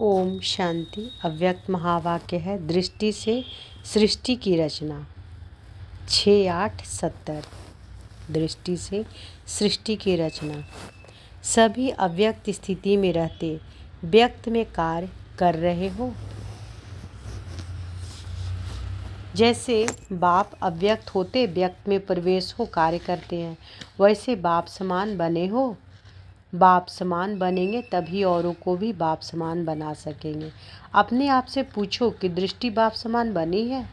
ओम शांति। अव्यक्त महावाक्य है, दृष्टि से सृष्टि की रचना। 6-8-70। दृष्टि से सृष्टि की रचना। सभी अव्यक्त स्थिति में रहते व्यक्त में कार्य कर रहे हो। जैसे बाप अव्यक्त होते व्यक्त में प्रवेश हो कार्य करते हैं, वैसे बाप समान बने हो। बाप समान बनेंगे तभी औरों को भी बाप समान बना सकेंगे। अपने आप से पूछो कि दृष्टि बाप समान बनी है,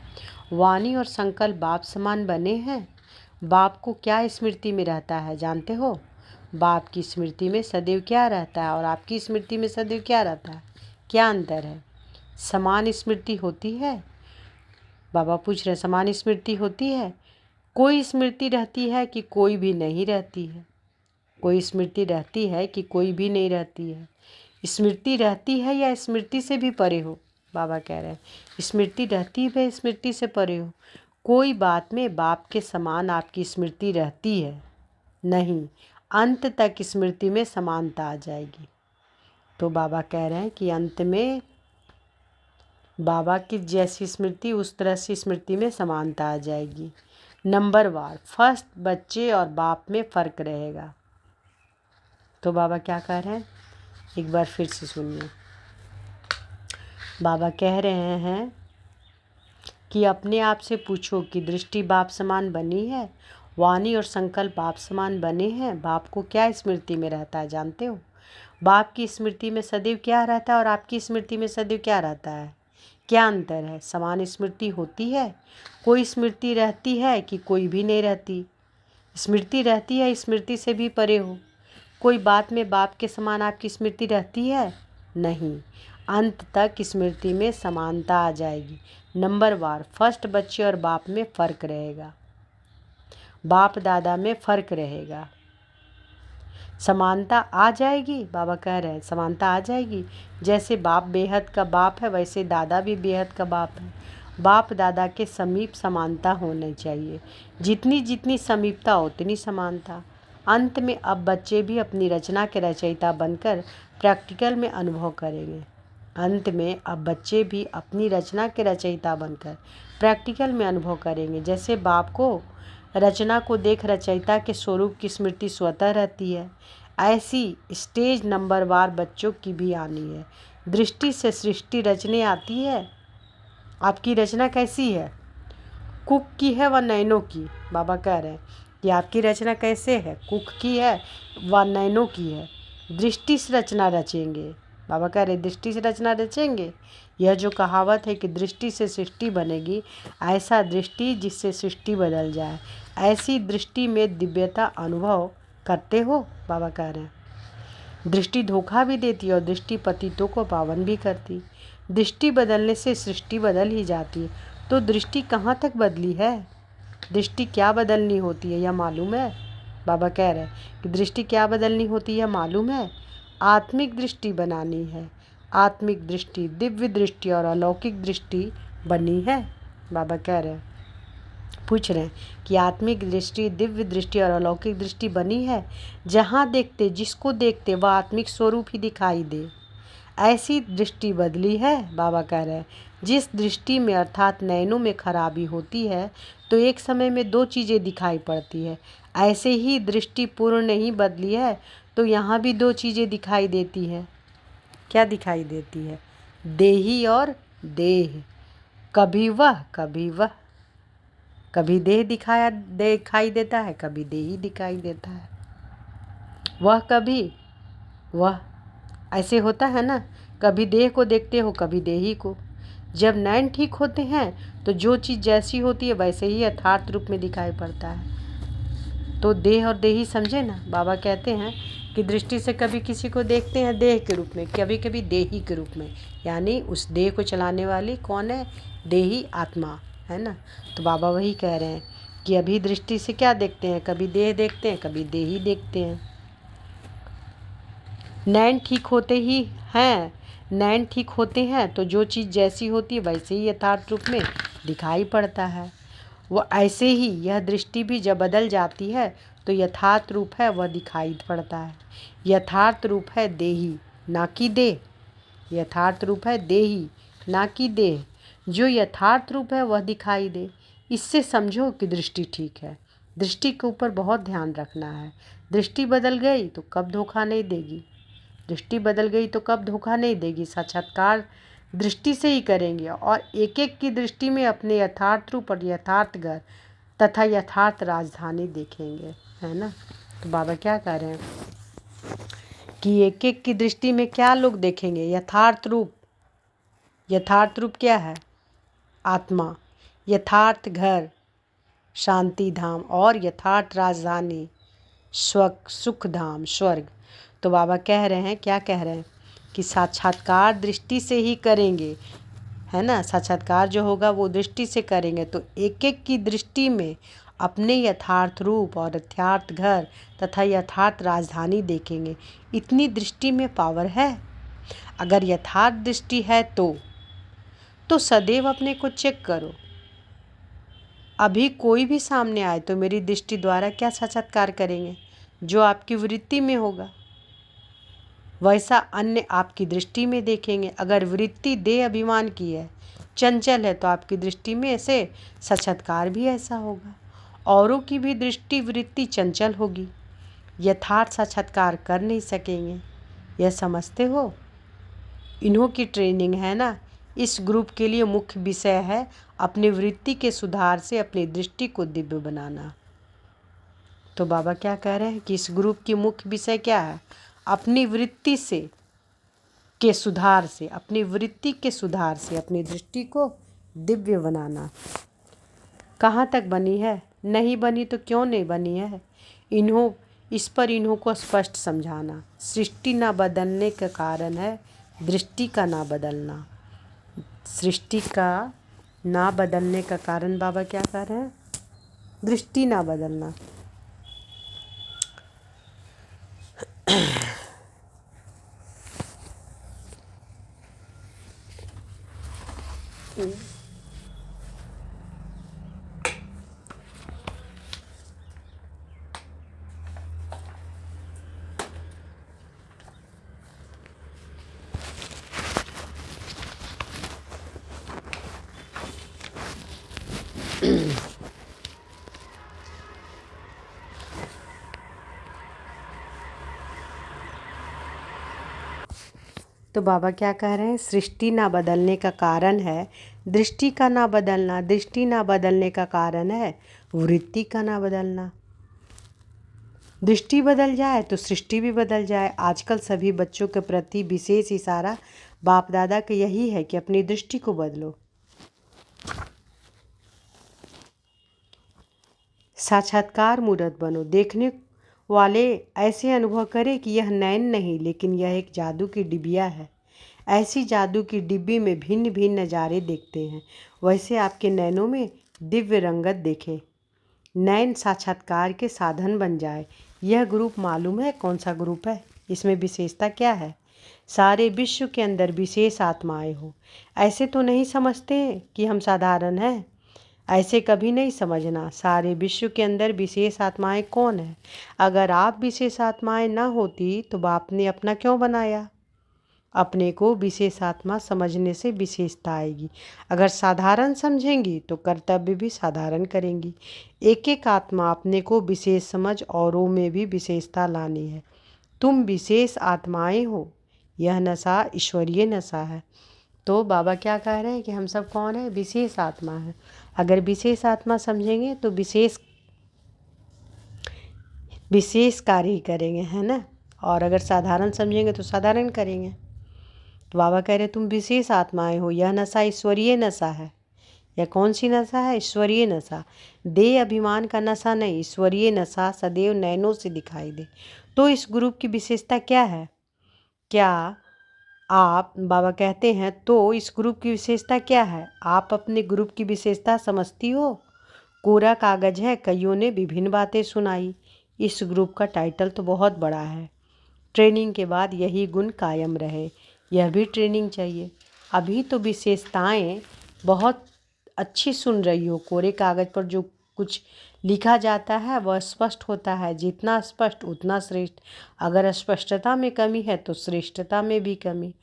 वाणी और संकल्प बाप समान बने हैं। बाप को क्या स्मृति में रहता है जानते हो? बाप की स्मृति में सदैव क्या रहता है और आपकी स्मृति में सदैव क्या रहता है? क्या अंतर है? समान स्मृति होती है। बाबा पूछ रहे, समान स्मृति होती है? कोई स्मृति रहती है कि कोई भी नहीं रहती है? कोई स्मृति रहती है कि कोई भी नहीं रहती है? स्मृति रहती है या स्मृति से भी परे हो? बाबा कह रहे हैं स्मृति रहती है, स्मृति से परे हो। कोई बात में बाप के समान आपकी स्मृति रहती है नहीं, अंत तक स्मृति में समानता आ जाएगी। तो बाबा कह रहे हैं कि अंत में बाबा की जैसी स्मृति उस तरह से स्मृति में समानता आ जाएगी। नंबर वार फर्स्ट बच्चे और बाप में फ़र्क रहेगा। तो बाबा क्या कह रहे हैं, एक बार फिर से सुनिए। बाबा कह रहे हैं कि अपने आप से पूछो कि दृष्टि बाप समान बनी है, वाणी और संकल्प बाप समान बने हैं। बाप को क्या स्मृति में रहता है जानते हो? बाप की स्मृति में सदैव क्या रहता है और आपकी स्मृति में सदैव क्या रहता है? क्या अंतर है? समान स्मृति होती है। कोई स्मृति रहती है कि कोई भी नहीं रहती? स्मृति रहती है, स्मृति से भी परे हो। कोई बात में बाप के समान आपकी स्मृति रहती है नहीं, अंत तक स्मृति में समानता आ जाएगी। नंबर वार फर्स्ट बच्चे और बाप में फ़र्क रहेगा, बाप दादा में फ़र्क रहेगा। समानता आ जाएगी। बाबा कह रहे हैं समानता आ जाएगी। जैसे बाप बेहद का बाप है, वैसे दादा भी बेहद का बाप है। बाप दादा के समीप समानता होनी चाहिए। जितनी जितनी समीपता उतनी समानता। अंत में अब बच्चे भी अपनी रचना के रचयिता बनकर प्रैक्टिकल में अनुभव करेंगे। अंत में अब बच्चे भी अपनी रचना के रचयिता बनकर प्रैक्टिकल में अनुभव करेंगे। जैसे बाप को रचना को देख रचयिता के स्वरूप की स्मृति स्वतः रहती है, ऐसी स्टेज नंबर वार बच्चों की भी आनी है। दृष्टि से सृष्टि रचने आती है। आपकी रचना कैसी है? कुक की है व नैनो की? बाबा कह रहे हैं कि आपकी रचना कैसे है? कुक की है व नैनो की है। दृष्टि से रचना रचेंगे। बाबा कह रहे दृष्टि से रचना रचेंगे। यह जो कहावत है कि दृष्टि से सृष्टि बनेगी, ऐसा दृष्टि जिससे सृष्टि बदल जाए, ऐसी दृष्टि में दिव्यता अनुभव करते हो। बाबा कह रहे हैं दृष्टि धोखा भी देती और दृष्टि पतितों को पावन भी करती। दृष्टि बदलने से सृष्टि बदल ही जाती है। तो दृष्टि कहाँ तक बदली है? दृष्टि क्या बदलनी होती है यह मालूम है? बाबा कह रहे हैं कि दृष्टि क्या बदलनी होती है मालूम है? आत्मिक दृष्टि बनानी है। आत्मिक दृष्टि, दिव्य दृष्टि और अलौकिक दृष्टि बनी है। बाबा कह रहे हैं, पूछ रहे हैं कि आत्मिक दृष्टि, दिव्य दृष्टि और अलौकिक दृष्टि बनी है। जहाँ देखते, जिसको देखते वह आत्मिक स्वरूप ही दिखाई दे, ऐसी दृष्टि बदली है। बाबा कह रहे हैं जिस दृष्टि में अर्थात नयनों में खराबी होती है तो एक समय में दो चीज़ें दिखाई पड़ती है। ऐसे ही दृष्टि पूर्ण नहीं बदली है तो यहाँ भी दो चीज़ें दिखाई देती है। क्या दिखाई देती है? देही और देह। कभी वह कभी वह। कभी देह दिखाई देता है, कभी देही दिखाई देता है। वह कभी वह, ऐसे होता है ना। कभी देह को देखते हो, कभी देही को। जब नैन ठीक होते हैं तो जो चीज़ जैसी होती है वैसे ही यथार्थ रूप में दिखाई पड़ता है। तो देह और देही समझे ना। बाबा कहते हैं कि दृष्टि से कभी किसी को देखते हैं देह के रूप में, कभी कभी देही के रूप में। यानी उस देह को चलाने वाली कौन है? देही आत्मा है ना। तो बाबा वही कह रहे हैं कि अभी दृष्टि से क्या देखते हैं? कभी देह देखते हैं, कभी देही देखते हैं। नैन ठीक होते ही हैं, नैन ठीक होते हैं तो जो चीज़ जैसी होती है वैसे ही यथार्थ रूप में दिखाई पड़ता है। वो ऐसे ही यह दृष्टि भी जब बदल जाती है तो यथार्थ रूप है वह दिखाई पड़ता है। यथार्थ रूप है देही, ना कि देह। यथार्थ रूप है देही, ना कि देह। जो यथार्थ रूप है वह दिखाई दे। इससे समझो कि दृष्टि ठीक है। दृष्टि के ऊपर बहुत ध्यान रखना है। दृष्टि बदल गई तो कब धोखा नहीं देगी। दृष्टि बदल गई तो कब धोखा नहीं देगी। साक्षात्कार दृष्टि से ही करेंगे और एक एक की दृष्टि में अपने यथार्थ रूप और यथार्थ घर तथा यथार्थ राजधानी देखेंगे, है ना। तो बाबा क्या कह रहे हैं कि एक एक की दृष्टि में क्या लोग देखेंगे, यथार्थ रूप। यथार्थ रूप क्या है? आत्मा। यथार्थ घर शांति धाम और यथार्थ राजधानी सुख धाम स्वर्ग। तो बाबा कह रहे हैं, क्या कह रहे हैं कि साक्षात्कार दृष्टि से ही करेंगे, है ना। साक्षात्कार जो होगा वो दृष्टि से करेंगे तो एक एक की दृष्टि में अपने यथार्थ रूप और यथार्थ घर तथा यथार्थ राजधानी देखेंगे। इतनी दृष्टि में पावर है। अगर यथार्थ दृष्टि है तो सदैव अपने को चेक करो। अभी कोई भी सामने आए तो मेरी दृष्टि द्वारा क्या साक्षात्कार करेंगे? जो आपकी वृत्ति में होगा वैसा अन्य आपकी दृष्टि में देखेंगे। अगर वृत्ति देह अभिमान की है, चंचल है, तो आपकी दृष्टि में ऐसे साक्षात्कार भी ऐसा होगा। औरों की भी दृष्टि वृत्ति चंचल होगी, यथार्थ साक्षात्कार कर नहीं सकेंगे। यह समझते हो? इन्हों की ट्रेनिंग है ना। इस ग्रुप के लिए मुख्य विषय है अपनी वृत्ति के सुधार से अपनी दृष्टि को दिव्य बनाना। तो बाबा क्या कह रहे हैं कि इस ग्रुप की मुख्य विषय क्या है? अपनी वृत्ति के सुधार से, अपनी वृत्ति के सुधार से अपनी दृष्टि को दिव्य बनाना। कहाँ तक बनी है? नहीं बनी तो क्यों नहीं बनी है? इस पर इन्हों को स्पष्ट समझाना। सृष्टि ना बदलने का कारण है दृष्टि का ना बदलना। सृष्टि का ना बदलने का कारण बाबा क्या कह रहे हैं? दृष्टि ना बदलना। तो बाबा क्या कह रहे हैं? सृष्टि ना बदलने का कारण है दृष्टि का ना बदलना। दृष्टि ना बदलने का कारण है वृत्ति का ना बदलना। दृष्टि बदल जाए तो सृष्टि भी बदल जाए। आजकल सभी बच्चों के प्रति विशेष इशारा बाप दादा का यही है कि अपनी दृष्टि को बदलो। साक्षात्कार मूर्त बनो। देखने वाले ऐसे अनुभव करें कि यह नैन नहीं लेकिन यह एक जादू की डिबिया है। ऐसी जादू की डिब्बी में भिन्न भिन्न नज़ारे देखते हैं, वैसे आपके नैनों में दिव्य रंगत देखें। नैन साक्षात्कार के साधन बन जाए। यह ग्रुप मालूम है कौन सा ग्रुप है? इसमें विशेषता क्या है? सारे विश्व के अंदर विशेष आत्माएं हो। ऐसे तो नहीं समझते कि हम साधारण हैं। ऐसे कभी नहीं समझना। सारे विश्व के अंदर विशेष आत्माएं कौन है? अगर आप विशेष आत्माएं ना होती तो बाप ने अपना क्यों बनाया? अपने को विशेष आत्मा समझने से विशेषता आएगी। अगर साधारण समझेंगी तो कर्तव्य भी साधारण करेंगी। एक एक आत्मा अपने को विशेष समझ औरों में भी विशेषता लानी है। तुम विशेष आत्माएं हो। यह नशा ईश्वरीय नशा है। तो बाबा क्या कह रहे हैं कि हम सब कौन है? विशेष आत्मा है। अगर विशेष आत्मा समझेंगे तो विशेष कार्य ही करेंगे, है ना। और अगर साधारण समझेंगे तो साधारण करेंगे। तो बाबा कह रहे तुम विशेष आत्माएं हो। यह नशा ईश्वरीय नशा है। यह कौन सी नशा है? ईश्वरीय नशा। देह अभिमान का नशा नहीं, ईश्वरीय नशा सदैव नैनों से दिखाई दे। तो इस ग्रुप की विशेषता क्या है? क्या आप, बाबा कहते हैं, तो इस ग्रुप की विशेषता क्या है? आप अपने ग्रुप की विशेषता समझती हो? कोरा कागज है, कईयों ने विभिन्न बातें सुनाई। इस ग्रुप का टाइटल तो बहुत बड़ा है। ट्रेनिंग के बाद यही गुण कायम रहे, यह भी ट्रेनिंग चाहिए। अभी तो विशेषताएं बहुत अच्छी सुन रही हो। कोरे कागज पर जो कुछ लिखा जाता है वह स्पष्ट होता है। जितना स्पष्ट उतना श्रेष्ठ। अगर स्पष्टता में कमी है तो श्रेष्ठता में भी कमी।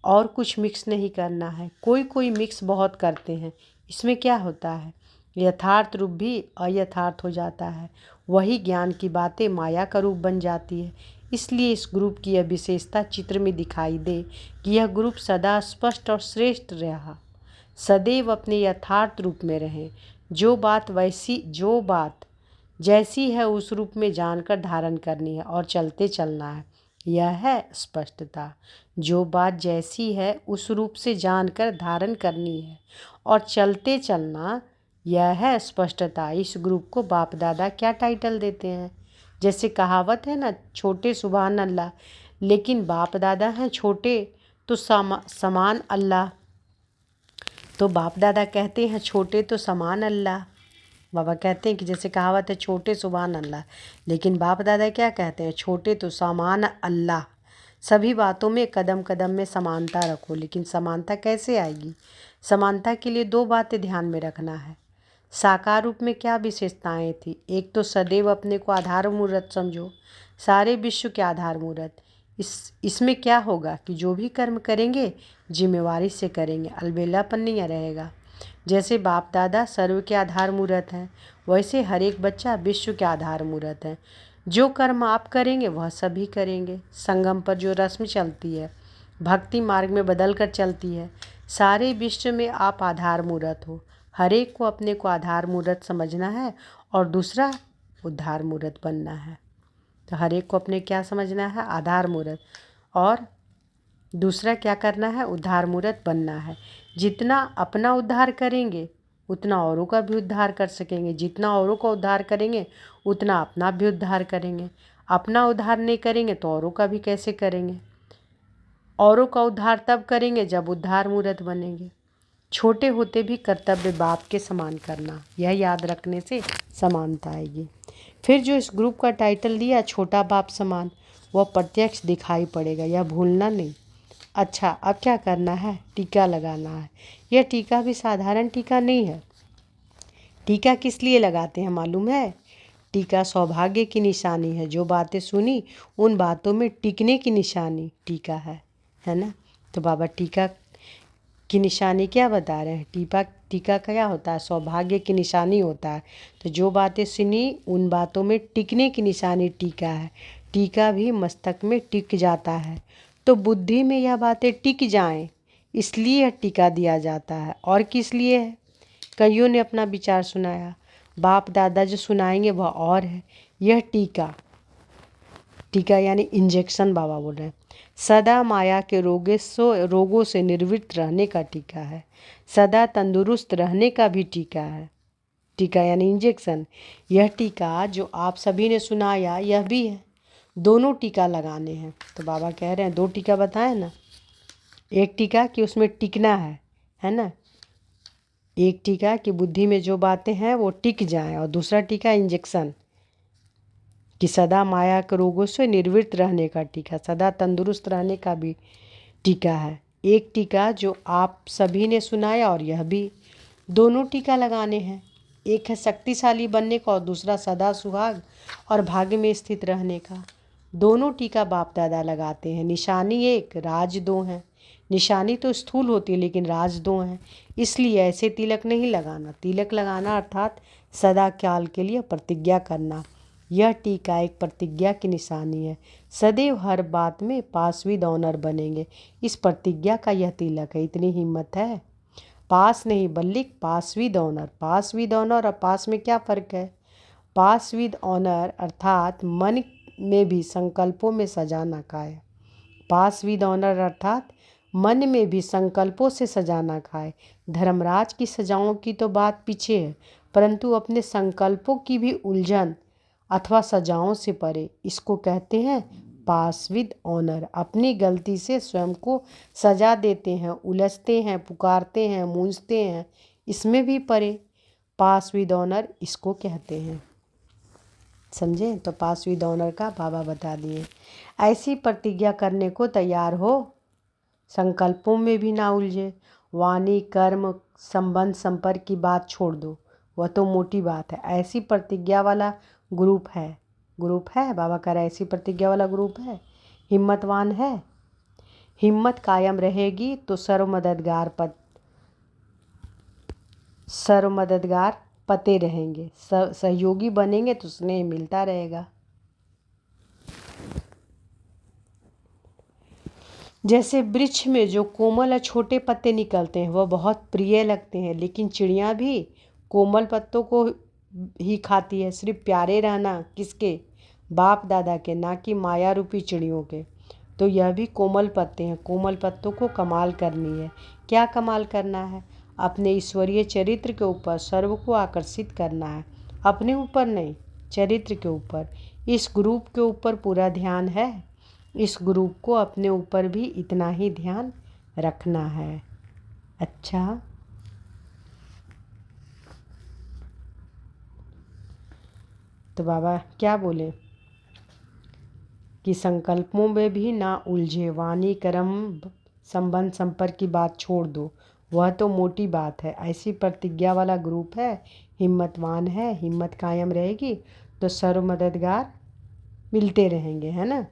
और कुछ मिक्स नहीं करना है। कोई कोई मिक्स बहुत करते हैं, इसमें क्या होता है, यथार्थ रूप भी अयथार्थ हो जाता है। वही ज्ञान की बातें माया का रूप बन जाती है। इसलिए इस ग्रुप की यह विशेषता चित्र में दिखाई दे कि यह ग्रुप सदा स्पष्ट और श्रेष्ठ रहा, सदैव अपने यथार्थ रूप में रहे। जो बात जैसी है उस रूप में जानकर धारण करनी है और चलते चलना है। यह है स्पष्टता। जो बात जैसी है उस रूप से जानकर धारण करनी है और चलते चलना, यह है स्पष्टता। इस ग्रुप को बाप दादा क्या टाइटल देते हैं? जैसे कहावत है ना, छोटे सुभान अल्लाह, लेकिन बाप दादा हैं छोटे तो समान अल्लाह। तो बाप दादा कहते हैं छोटे तो समान अल्लाह। बाबा कहते हैं कि जैसे कहावत है छोटे सुभान अल्लाह, लेकिन बाप दादा क्या कहते हैं, छोटे तो समान अल्लाह। सभी बातों में कदम कदम में समानता रखो। लेकिन समानता कैसे आएगी? समानता के लिए दो बातें ध्यान में रखना है। साकार रूप में क्या विशेषताएं थी? एक तो सदैव अपने को आधार मूर्त समझो, सारे विश्व के आधार मूर्त। इसमें क्या होगा कि जो भी कर्म करेंगे जिम्मेवारी से करेंगे, अलबेलापन नहीं रहेगा। जैसे बाप दादा सर्व के आधार मूर्त हैं, वैसे हर एक बच्चा विश्व के आधार मूर्त है। जो कर्म आप करेंगे वह सभी करेंगे। संगम पर जो रस्म चलती है, भक्ति मार्ग में बदल कर चलती है। सारे विश्व में आप आधार मूर्त हो। हर एक को अपने को आधार मूर्त समझना है और दूसरा उद्धार मूर्त बनना है। तो हर एक को अपने क्या समझना है, आधार मूर्त, और दूसरा क्या करना है, उद्धार मूर्त बनना है। जितना अपना उद्धार करेंगे उतना औरों का भी उद्धार कर सकेंगे। जितना औरों का उद्धार करेंगे उतना अपना भी उद्धार करेंगे। अपना उद्धार नहीं करेंगे तो औरों का भी कैसे करेंगे? औरों का उद्धार तब करेंगे जब उद्धार मूर्त बनेंगे। छोटे होते भी कर्तव्य बाप के समान करना, यह याद रखने से समानता आएगी। फिर जो इस ग्रुप का टाइटल दिया छोटा बाप समान, वह प्रत्यक्ष दिखाई पड़ेगा, यह भूलना नहीं। अच्छा, अब क्या करना है? टीका लगाना है। यह टीका भी साधारण टीका नहीं है। टीका किस लिए लगाते हैं मालूम है? टीका सौभाग्य की निशानी है। जो बातें सुनी उन बातों में टिकने की निशानी टीका है ना। तो बाबा टीका की निशानी क्या बता रहे हैं? टीका क्या होता है? सौभाग्य की निशानी होता है। तो जो बातें सुनी उन बातों में टिकने की निशानी टीका है। टीका भी मस्तक में टिक जाता है। तो बुद्धि में यह बातें टिक जाएं, इसलिए यह टीका दिया जाता है। और किस लिए है? कईयों ने अपना विचार सुनाया, बाप दादा जो सुनाएंगे वह और है। यह टीका यानी इंजेक्शन बाबा बोल रहे हैं। सदा माया के रोगों से निर्वृत्त रहने का टीका है। सदा तंदुरुस्त रहने का भी टीका है। टीका यानी इंजेक्शन। यह टीका जो आप सभी ने सुनाया यह भी है। दोनों टीका लगाने हैं। तो बाबा कह रहे हैं दो टीका बताए ना। एक टीका कि उसमें टिकना है ना। एक टीका कि बुद्धि में जो बातें हैं वो टिक जाएं, और दूसरा टीका इंजेक्शन कि सदा माया के रोगों से निर्वृत्त रहने का टीका, सदा तंदुरुस्त रहने का भी टीका है। एक टीका जो आप सभी ने सुनाया और यह भी, दोनों टीका लगाने हैं। एक है शक्तिशाली बनने का और दूसरा सदा सुहाग और भाग्य में स्थित रहने का। दोनों टीका बाप दादा लगाते हैं। निशानी एक, राज दो हैं। निशानी तो स्थूल होती है लेकिन राज दो हैं। इसलिए ऐसे तिलक नहीं लगाना। तिलक लगाना अर्थात सदा काल के लिए प्रतिज्ञा करना। यह टीका एक प्रतिज्ञा की निशानी है। सदैव हर बात में पास विद ऑनर बनेंगे, इस प्रतिज्ञा का यह तिलक है। इतनी हिम्मत है। पास नहीं बल्कि pass with honour. Pass with honour और पास में क्या फ़र्क है? पास विद ऑनर अर्थात मन में भी संकल्पों में सजाना खाए। पास विद ऑनर अर्थात मन में भी संकल्पों से सजाना खाए। धर्मराज की सजाओं की तो बात पीछे है, परंतु अपने संकल्पों की भी उलझन अथवा सजाओं से परे, इसको कहते हैं पास विद ऑनर। अपनी गलती से स्वयं को सजा देते हैं, उलझते हैं, पुकारते हैं, मूंझते हैं, इसमें भी परे पास विद ऑनर इसको कहते हैं। समझे? तो पास विद ऑनर का बाबा बता दिए। ऐसी प्रतिज्ञा करने को तैयार हो, संकल्पों में भी ना उलझे। वाणी कर्म संबंध संपर्क की बात छोड़ दो, वह तो मोटी बात है। ऐसी प्रतिज्ञा वाला ग्रुप है बाबा कह रहा है। ऐसी प्रतिज्ञा वाला ग्रुप है, हिम्मतवान है। हिम्मत कायम रहेगी तो सर्व मददगार पते रहेंगे। सहयोगी बनेंगे तो स्नेह मिलता रहेगा। जैसे वृक्ष में जो कोमल और छोटे पत्ते निकलते हैं वह बहुत प्रिय लगते हैं, लेकिन चिड़िया भी कोमल पत्तों को ही खाती है। सिर्फ प्यारे रहना किसके? बाप दादा के, ना कि माया रूपी चिड़ियों के। तो यह भी कोमल पत्ते हैं। कोमल पत्तों को कमाल करनी है। क्या कमाल करना है? अपने ईश्वरीय चरित्र के ऊपर सर्व को आकर्षित करना है। अपने ऊपर नहीं, चरित्र के ऊपर। इस ग्रुप के ऊपर पूरा ध्यान है। इस ग्रुप को अपने ऊपर भी इतना ही ध्यान रखना है। अच्छा, तो बाबा क्या बोले कि संकल्पों में भी ना उलझे, वाणी कर्म संबंध संपर्क की बात छोड़ दो, वह तो मोटी बात है। ऐसी प्रतिज्ञा वाला ग्रुप है, हिम्मतवान है, हिम्मत कायम रहेगी तो सर्व मददगार मिलते रहेंगे, है ना।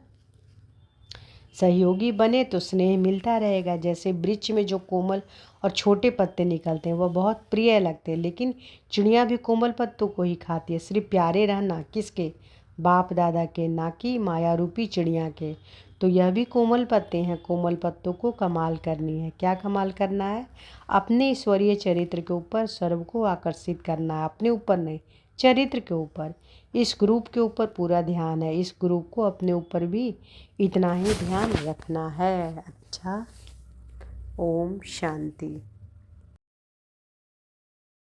सहयोगी बने तो स्नेह मिलता रहेगा। जैसे वृक्ष में जो कोमल और छोटे पत्ते निकलते हैं वह बहुत प्रिय लगते हैं, लेकिन चिड़िया भी कोमल पत्तों को ही खाती है। सिर्फ प्यारे रहना किसके? बाप दादा के, ना कि माया रूपी चिड़िया के। तो यह भी कोमल पत्ते हैं। कोमल पत्तों को कमाल करनी है। क्या कमाल करना है? अपने ईश्वरीय चरित्र के ऊपर सर्व को आकर्षित करना है। अपने ऊपर नहीं, चरित्र के ऊपर। इस ग्रुप के ऊपर पूरा ध्यान है। इस ग्रुप को अपने ऊपर भी इतना ही ध्यान रखना है। अच्छा, ओम शांति।